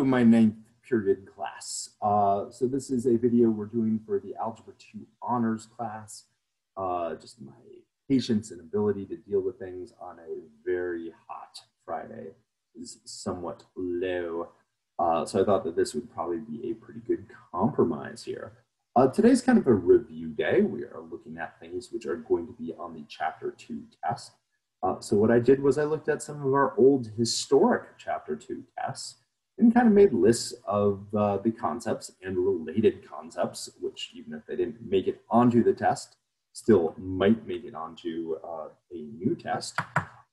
Hello, my ninth period class. So this is a video we're doing for the Algebra 2 Honors class. Just my patience and ability to deal with things on a very hot Friday is somewhat low. So I thought that this would probably be a pretty good compromise here. Today's kind of a review day. We are looking at things which are going to be on the Chapter 2 test. So what I did was I looked at some of our old historic Chapter 2 tests and kind of made lists of the concepts and related concepts, which even if they didn't make it onto the test, still might make it onto a new test.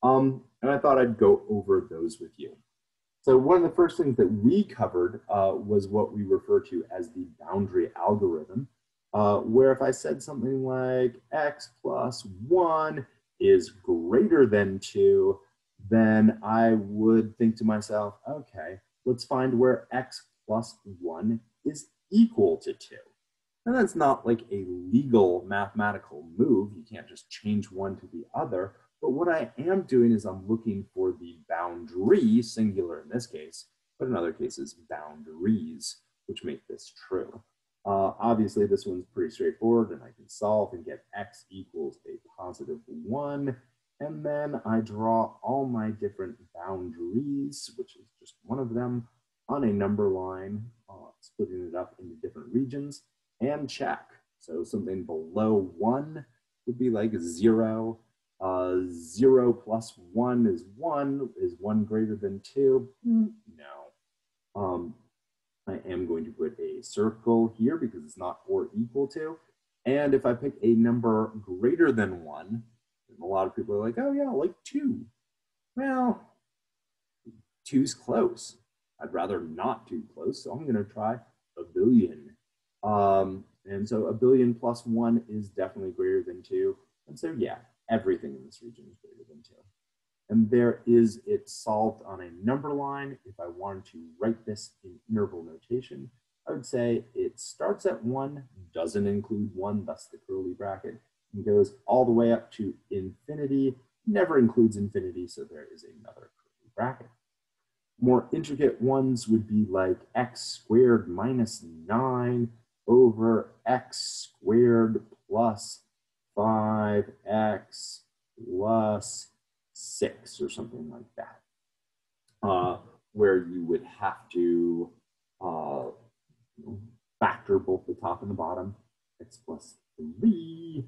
And I thought I'd go over those with you. So one of the first things that we covered was what we refer to as the boundary algorithm, where if I said something like x plus 1 is greater than 2, then I would think to myself, okay, let's find where x plus 1 is equal to 2. And that's not like a legal mathematical move. You can't just change one to the other. But what I am doing is I'm looking for the boundary, singular in this case, but in other cases, boundaries, which make this true. Obviously, this one's pretty straightforward, and I can solve and get x equals a positive 1. And then I draw all my different boundaries, which is just one of them, on a number line, splitting it up into different regions, and check. So something below 1 would be like 0. 0 plus 1 is 1. Is 1 greater than 2? No. I am going to put a circle here because it's not or equal to. And if I pick a number greater than 1, a lot of people are like, oh yeah, like 2. Well, 2's close. I'd rather not too close, so I'm going to try a billion. And so a billion plus 1 is definitely greater than 2. And so yeah, everything in this region is greater than 2. And there is it solved on a number line. If I wanted to write this in interval notation, I would say it starts at 1, doesn't include 1, thus the curly bracket, and goes all the way up to infinity, never includes infinity, so there is another curly bracket. More intricate ones would be like x squared minus 9 over x squared plus 5x plus 6 or something like that, where you would have to factor both the top and the bottom, x plus 3,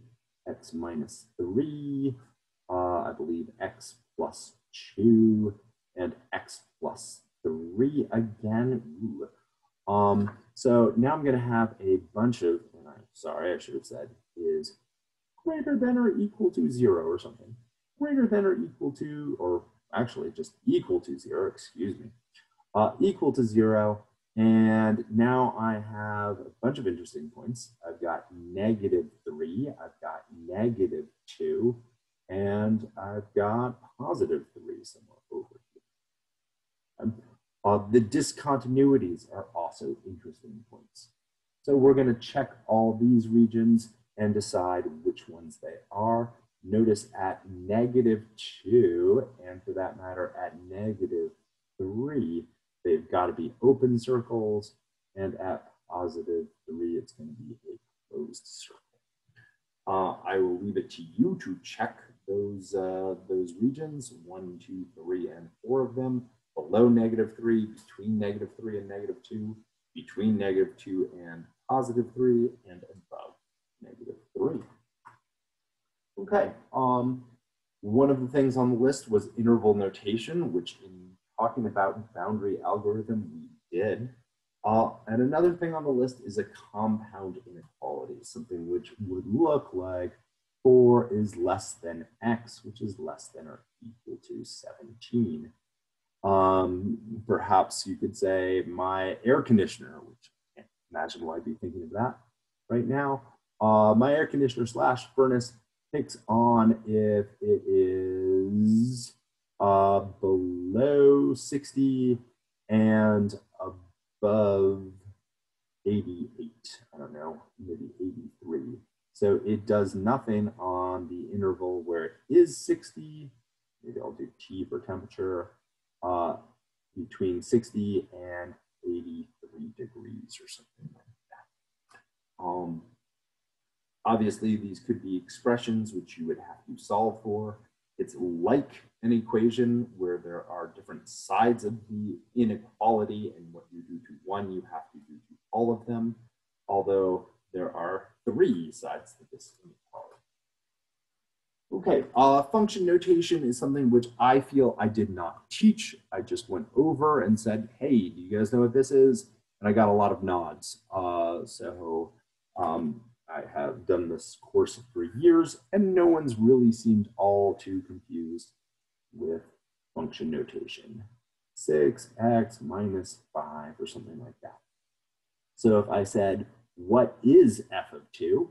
x minus 3, I believe x plus 2, and x plus 3 again. So now I'm going to have a bunch of, and I'm sorry, I should have said, is greater than or equal to 0 or something. Greater than or equal to, or actually just equal to 0, excuse me, equal to 0. And now I have a bunch of interesting points. I've got negative 3, I've got negative 2, and I've got positive 3 somewhere over here. The discontinuities are also interesting points. So we're going to check all these regions and decide which ones they are. Notice at negative 2, and for that matter at negative 3, they've got to be open circles, and at positive 3, it's going to be a closed circle. I will leave it to you to check those regions, 1, 2, 3, and 4 of them, below negative 3, between negative 3 and negative 2, between negative 2 and positive 3, and above negative 3. Okay, one of the things on the list was interval notation, which in talking about boundary algorithm, we did. And another thing on the list is a compound inequality, something which would look like 4 is less than x, which is less than or equal to 17. Perhaps you could say my air conditioner, which I can't imagine why I'd be thinking of that right now. My air conditioner / furnace takes on if it is below 60 and above 88. I don't know, maybe 83. So it does nothing on the interval where it is 60. Maybe I'll do T for temperature. Between 60 and 83 degrees or something like that. Obviously, these could be expressions which you would have to solve for. It's like an equation where there are different sides of the inequality, and what you do to one, you have to do to all of them, although there are 3 sides to this inequality. Okay, function notation is something which I feel I did not teach. I just went over and said, hey, do you guys know what this is? And I got a lot of nods. I have done this course for years, and no one's really seemed all too confused with function notation. 6x minus 5 or something like that. So if I said, what is f of 2?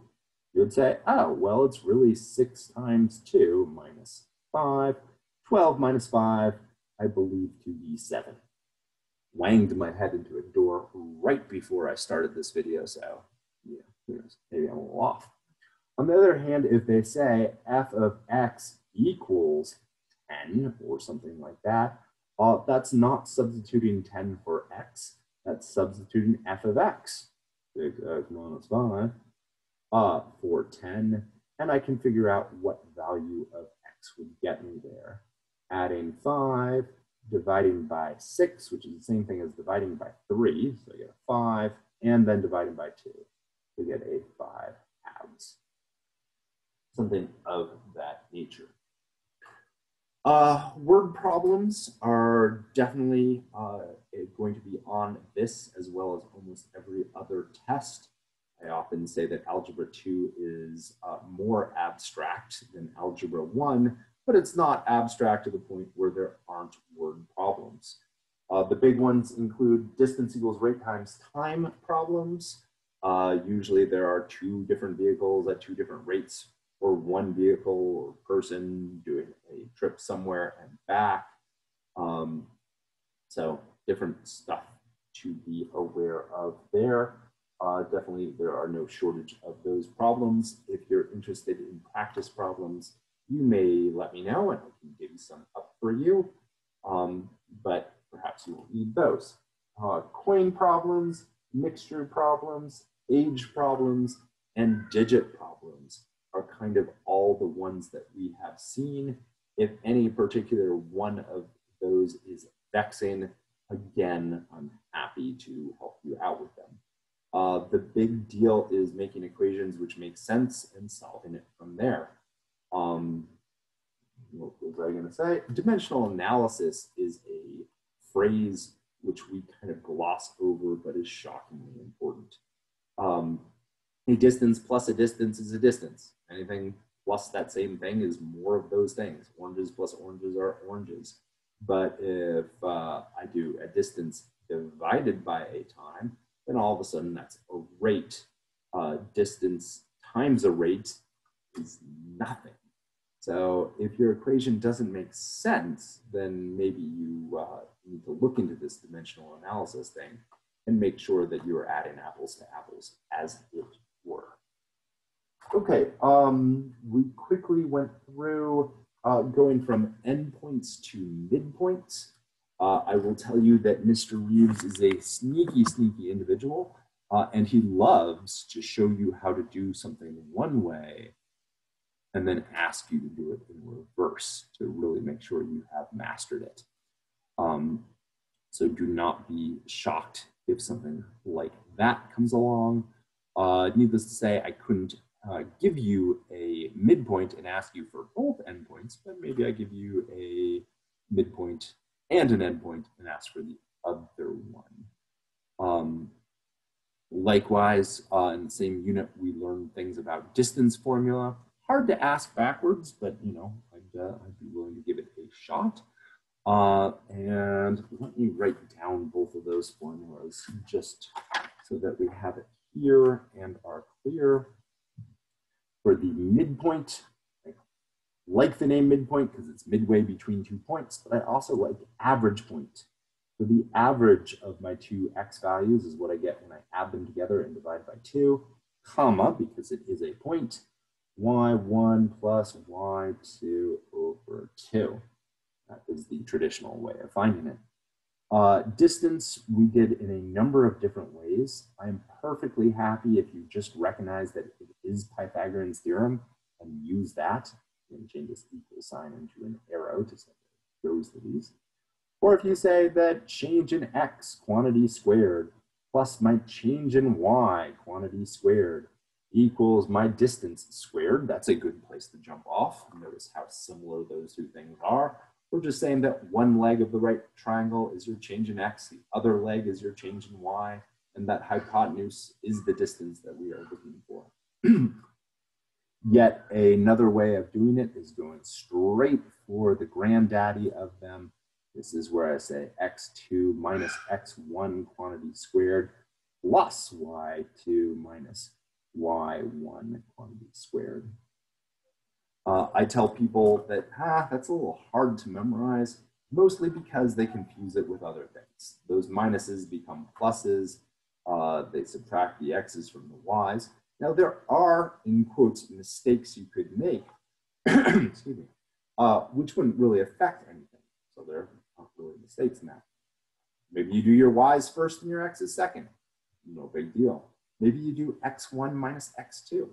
You would say, oh, well, it's really 6 times 2 minus 5. 12 minus 5, I believe to be 7. Wanged my head into a door right before I started this video, so yeah, who knows, maybe I'm a little off. On the other hand, if they say f of x equals 10 or something like that, that's not substituting 10 for x, that's substituting f of x, 6x minus 5, for 10, and I can figure out what value of x would get me there. Adding 5, dividing by 6, which is the same thing as dividing by 3, so I get a 5, and then dividing by 2 to get a 5 halves. Something of that nature. Word problems are definitely going to be on this as well as almost every other test. I often say that Algebra 2 is more abstract than Algebra 1, but it's not abstract to the point where there aren't word problems. The big ones include distance equals rate times time problems. Usually there are 2 different vehicles at 2 different rates, or 1 vehicle or person doing a trip somewhere and back. So different stuff to be aware of there. Definitely there are no shortage of those problems. If you're interested in practice problems, you may let me know and I can give you some up for you, but perhaps you won't need those. Coin problems, mixture problems, age problems, and digit problems are kind of all the ones that we have seen. If any particular one of those is vexing, again, I'm happy to help you out with them. The big deal is making equations which make sense and solving it from there. What was I going to say? Dimensional analysis is a phrase which we kind of gloss over, but is shockingly important. A distance plus a distance is a distance. Anything plus that same thing is more of those things. Oranges plus oranges are oranges. But if I do a distance divided by a time, then all of a sudden that's a rate. Distance times a rate is nothing. So if your equation doesn't make sense, then maybe you need to look into this dimensional analysis thing and make sure that you are adding apples to apples as it were. Okay, we quickly went through going from endpoints to midpoints. I will tell you that Mr. Reeves is a sneaky, sneaky individual, and he loves to show you how to do something one way and then ask you to do it in reverse to really make sure you have mastered it. So do not be shocked if something like that comes along. Needless to say, I couldn't give you a midpoint and ask you for both endpoints, but maybe I give you a midpoint and an endpoint and ask for the other one. Likewise, in the same unit, we learned things about distance formula. Hard to ask backwards, but you know, I'd be willing to give it a shot. And let me write down both of those formulas just so that we have it here and are clear. For the midpoint, I like the name midpoint because it's midway between 2 points, but I also like average point. So the average of my 2 x values is what I get when I add them together and divide by 2, comma, because it is a point, y1 plus y2 over 2. That is the traditional way of finding it. Distance we did in a number of different ways. I'm perfectly happy if you just recognize that it is Pythagorean's theorem and use that and change this equal sign into an arrow to say it goes to these. Or if you say that change in x, quantity squared, plus my change in y, quantity squared, equals my distance squared, that's a good place to jump off. Notice how similar those two things are. We're just saying that one leg of the right triangle is your change in x, the other leg is your change in y, and that hypotenuse is the distance that we are looking for. Yet another way of doing it is going straight for the granddaddy of them. This is where I say x2 minus x1 quantity squared plus y2 minus y1 quantity squared. I tell people that that's a little hard to memorize, mostly because they confuse it with other things. Those minuses become pluses. They subtract the x's from the y's. Now, there are, in quotes, mistakes you could make, excuse me, which wouldn't really affect anything. So there aren't really mistakes in that. Maybe you do your y's first and your x's second. No big deal. Maybe you do x1 minus x2.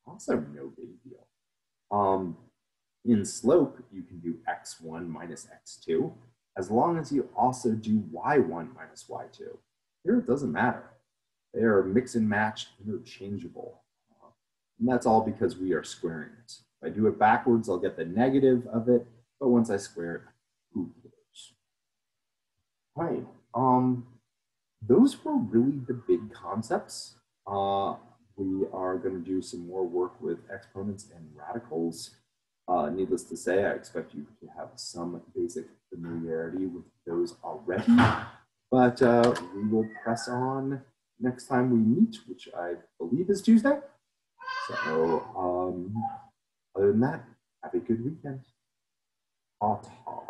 Also no big deal. In slope, you can do x1 minus x2, as long as you also do y1 minus y2. Here, it doesn't matter. They are mix and match, interchangeable. And that's all because we are squaring it. If I do it backwards, I'll get the negative of it, but once I square it, who cares? All right, those were really the big concepts. We are going to do some more work with exponents and radicals. Needless to say, I expect you to have some basic familiarity with those already, but we will press on next time we meet, which I believe is Tuesday. So other than that, have a good weekend. Ta-ta.